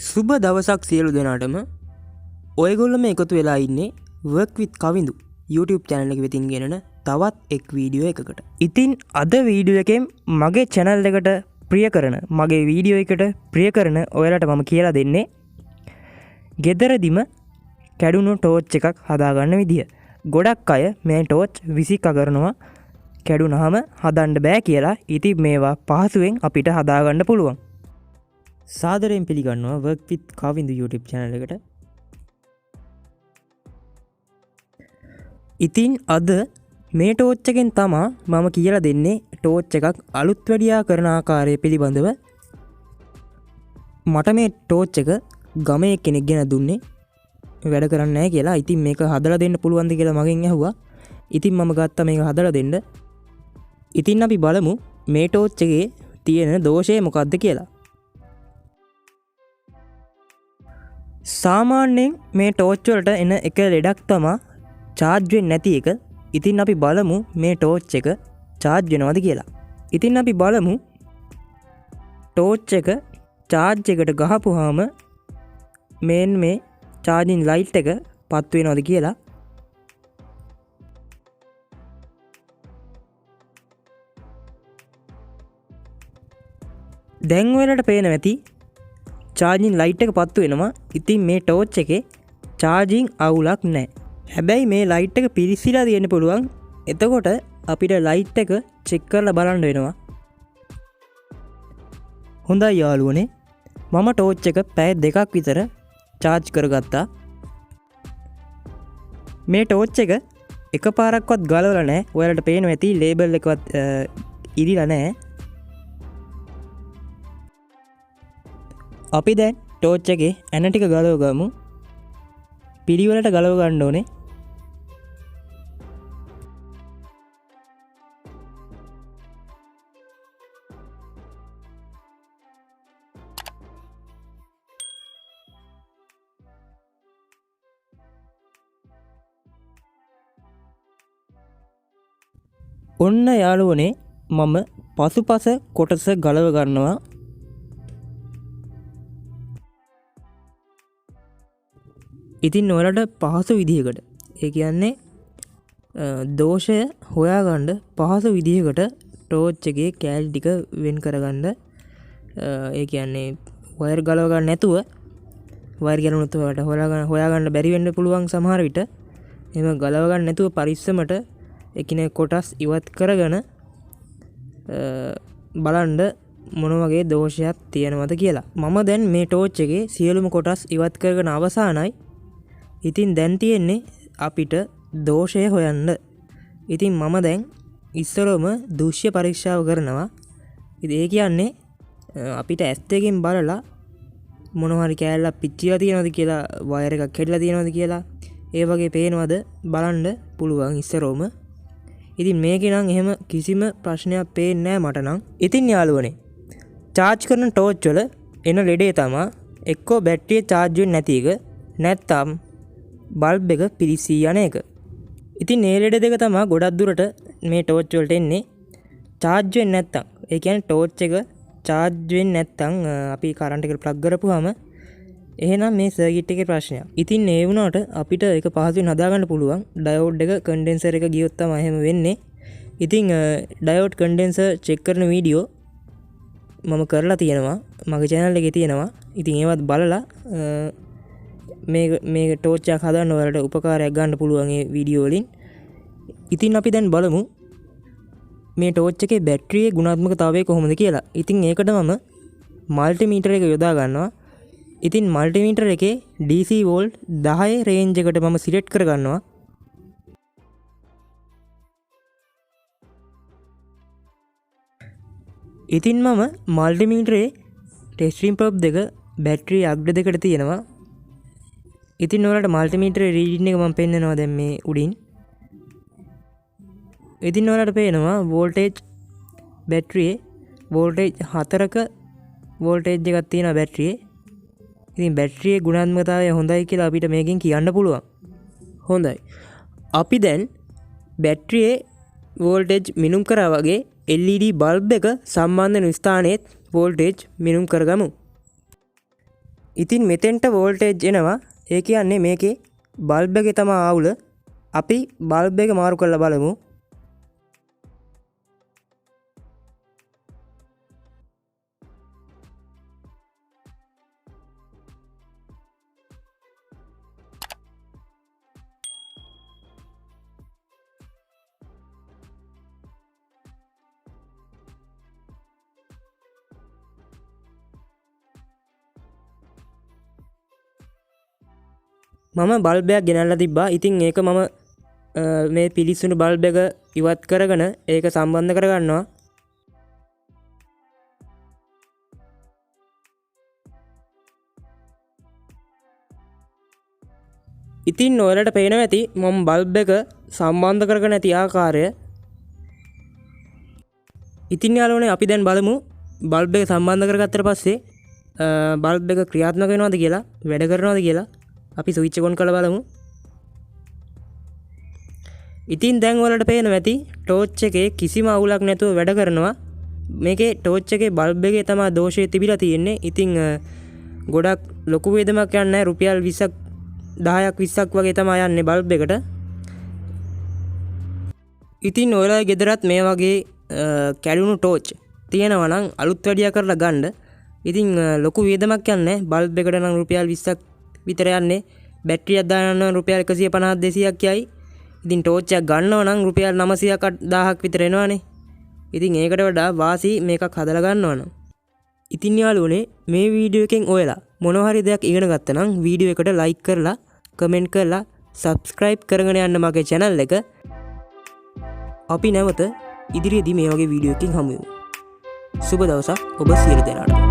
සුබ දවසක් සියලු දෙනාටම. ඔයගොල්ලොම එකතු වෙලා ඉන්නේ work with කවිඳු YouTube channel එක වෙතින් ගෙනන තවත් එක් වීඩියෝ එකකට. ඉතින් අද වීඩියෝ එකෙන් මගේ channel එකට ප්‍රිය කරන මගේ වීඩියෝ එකට ප්‍රිය කරන ඔයාලට මම කියලා දෙන්නේ ගෙදරදිම කැඩුණු ටෝච් එකක් හදාගන්න විදිය. ගොඩක් අය මේ ටෝච් විසික කරනවා කැඩුනහම හදන්න බෑ කියලා. ඉතින් මේවා පහසුවෙන් අපිට හදාගන්න පුළුවන්. සාදරයෙන් පිළිගන්නවා work with කවිඳු YouTube channel එකට. ඉතින් අද මේ ටෝච් එකෙන් තමා මම කියලා දෙන්නේ ටෝච් එකක් අලුත් වැඩියා කරන ආකාරය පිළිබඳව. මට මේ ටෝච් එක ගමේ කෙනෙක් ගෙන දුන්නේ වැඩ කරන්නේ නැහැ කියලා. ඉතින් මේක හදලා දෙන්න පුළුවන්ද කියලා මගෙන් ඇහුවා. ඉතින් මම ගත්තා මේක හදලා දෙන්න. ඉතින් අපි බලමු මේ ටෝච් එකේ තියෙන දෝෂය මොකක්ද කියලා. සාමාන්‍යයෙන් මේ ටෝච් වලට එන එක ලෙඩක් තමා charge වෙන්නේ නැති එක. ඉතින් අපි බලමු මේ ටෝච් එක charge වෙනවද කියලා. ඉතින් අපි බලමු ටෝච් එක charge එකට ගහපුවාම මේ charging light එක පත් වෙනවද කියලා. දැන් ඔයාලට පේනවා ඇති charging light එක පත්තු වෙනවා. ඉතින් මේ ටෝච් එකේ charging අවුලක් නැහැ. හැබැයි මේ light එක පිරිසිලා තියෙන්න පුළුවන්. එතකොට අපිට light එක check කරලා බලන්න වෙනවා. හොඳයි යාළුවනේ, මම ටෝච් එක පැය 2ක් විතර charge කරගත්තා. මේ ටෝච් එක එකපාරක්වත් ගලවලා නැහැ. ඔයාලට පේනවා ඇති label එකවත් ඉරිලා නැහැ. අපි දැන් ටෝච් එකේ ඇන ටික ගලව ගමු. පිළිවෙලට ගලව ගන්න ඕනේ. ඔන්න යාළුවනේ, මම පසුපස කොටස ගලව ගන්නවා. ඉතින් ඔයාලට පහසු විදිහකට, ඒ කියන්නේ දෝෂය හොයාගන්න පහසු විදිහකට ටෝච් එකේ කෑලි ටික වෙන් කරගන්න. ඒ කියන්නේ වයර් ගලව ගන්න නැතුව, වයර් ගලවනොත් ඔයාලට හොයාගන්න බැරි වෙන්න පුළුවන් සමහර විට. එහෙම ගලව ගන්න නැතුව පරිස්සමට එකිනෙක කොටස් ඉවත් කරගෙන බලන්න මොන වගේ දෝෂයක් තියෙනවද කියලා. මම දැන් මේ ටෝච් එකේ සියලුම කොටස් ඉවත් කරගෙන අවසానයි. ඉතින් දැන් තියෙන්නේ අපිට දෝෂය හොයන්න. ඉතින් මම දැන් ඉස්සරම දෘශ්‍ය පරීක්ෂාව කරනවා. ඉතින් ඒ කියන්නේ අපිට ඇස් දෙකෙන් බලලා මොනවා හරි කෑල්ලක් පිච්චිලා තියෙනවද කියලා, වයර් එකක් කැඩලා තියෙනවද කියලා, ඒ වගේ පේනවද බලන්න පුළුවන් ඉස්සරම. ඉතින් මේකේ නම් එහෙම කිසිම ප්‍රශ්නයක් පේන්නේ නැහැ මට නම්. ඉතින් යාළුවනේ, charge කරන ටෝච් වල එන ලෙඩේ තමයි එක්කෝ බැටරිය charge වෙන්නේ නැති එක, නැත්නම් බල්බ් එක පිරිසී යන එක. ඉතින් මේ ලෙඩ දෙක තමයි ගොඩක් දුරට මේ ටෝච් වලට එන්නේ. charge වෙන්නේ නැත්නම්, ඒ කියන්නේ ටෝච් එක charge වෙන්නේ නැත්නම් අපි කරන්ට් එක ප්ලග් කරපුවාම එහෙනම් මේ සර්කිට් එකේ ප්‍රශ්නයක්. ඉතින් ඒ වුණාට අපිට ඒක පහසුවෙන් හදාගන්න පුළුවන්. ඩයෝඩ් එක කන්ඩෙන්සර් එක ගියොත් තමයි එහෙම වෙන්නේ. ඉතින් ඩයෝඩ් කන්ඩෙන්සර් චෙක් කරන වීඩියෝ මම කරලා තියෙනවා, මගේ channel එකේ තියෙනවා. ඉතින් ඒවත් බලලා මේ ටෝච් එකක් හදන්න ඔයාලට උපකාරයක් ගන්න පුළුවන් මේ වීඩියෝ වලින්. ඉතින් අපි දැන් බලමු මේ ටෝච් එකේ බැටරියේ ගුණාත්මකතාවය කොහොමද කියලා. ඉතින් ඒකට මම මල්ටිමීටර් එක යොදා ගන්නවා. ඉතින් මල්ටිමීටර් එකේ DC වෝල්ට් 10 රේන්ජ් එකට මම සිලෙක්ට් කර ගන්නවා. ඉතින් මම මල්ටිමීටරේ ටෙස්ටිං ප්‍රොබ් දෙක බැටරි අග්‍ර දෙකට තියෙනවා. ඉතින් ඔයාලට මල්ටිමීටරේ රීඩින් එක මම පෙන්නනවා දැන් මේ උඩින්. ඉතින් ඔයාලට පේනවා වෝල්ටේජ්, බැටරියේ වෝල්ටේජ් 4ක වෝල්ටේජ් එකක් තියෙනවා බැටරියේ. ඉතින් බැටරියේ ගුණාත්මකතාවය හොඳයි කියලා අපිට මේකෙන් කියන්න පුළුවන්. හොඳයි. අපි දැන් බැටරියේ වෝල්ටේජ් මිනුම් කරා වගේ LED බල්බ් එක සම්බන්ධ වෙන ස්ථානයේ වෝල්ටේජ් මිනුම් කරගමු. ඉතින් මෙතෙන්ට වෝල්ටේජ් එනවා. ඒ කියන්නේ මේකේ බල්බ් එකේ තමයි ආවුල. අපි බල්බ් එක මාරු කරලා බලමු. මම බල්බයක් ගෙනල්ලා තිබ්බා. ඉතින් ඒක මම මේ පිලිස්සුණු බල්බ් එක ඉවත් කරගෙන ඒක සම්බන්ධ කරගන්නවා. ඉතින් ඔයාලට පේනවා ඇති මම බල්බ් එක සම්බන්ධ කරගෙන ඇති ආකාරය. ඉතින් යාළුවනේ අපි දැන් බලමු බල්බ් එක සම්බන්ධ කරගත්තට පස්සේ බල්බ් එක ක්‍රියාත්මක වෙනවද කියලා, වැඩ කරනවද කියලා. අපි ස්විච් එක ඔන් කරලා බලමු. ඉතින් දැන් ඔයාලට පේනවා ඇති ටෝච් එකේ කිසිම අවුලක් නැතුව වැඩ කරනවා. මේකේ ටෝච් එකේ බල්බ් එකේ තමයි දෝෂය තිබිලා තියෙන්නේ. ඉතින් ගොඩක් ලොකු වේදමක් යන්නේ නැහැ. රුපියල් 20ක් 10ක් 20ක් වගේ තමයි යන්නේ බල්බ් එකට. ඉතින් ඔයාලා ගෙදරත් මේ වගේ කැඩුණු ටෝච් තියෙනවා නම් අලුත් වැඩියා කරලා ගන්න. ඉතින් ලොකු වේදමක් යන්නේ නැහැ. බල්බ් එකට නම් රුපියල් 20ක් විතර යන්නේ. බැටරියක් දාන්න රුපියල් 150 200ක් යයි. ඉතින් ටෝච් එකක් ගන්නව නම් රුපියල් 900ක් 1000ක් විතර එනවනේ. ඉතින් ඒකට වඩා වාසි මේකක් හදලා ගන්නවා නම්. ඉතින් යාළුවනේ මේ වීඩියෝ එකෙන් ඔයාලා මොනවා හරි දෙයක් ඉගෙන ගත්තා නම් වීඩියෝ එකට ලයික් කරලා, කමෙන්ට් කරලා, subscribe කරගෙන යන්න මගේ channel එක. අපි නැවත ඉදිරියේදී මේ වගේ වීඩියෝ එකකින් හමු වෙමු. සුබ දවසක් ඔබ සියලු දෙනාට.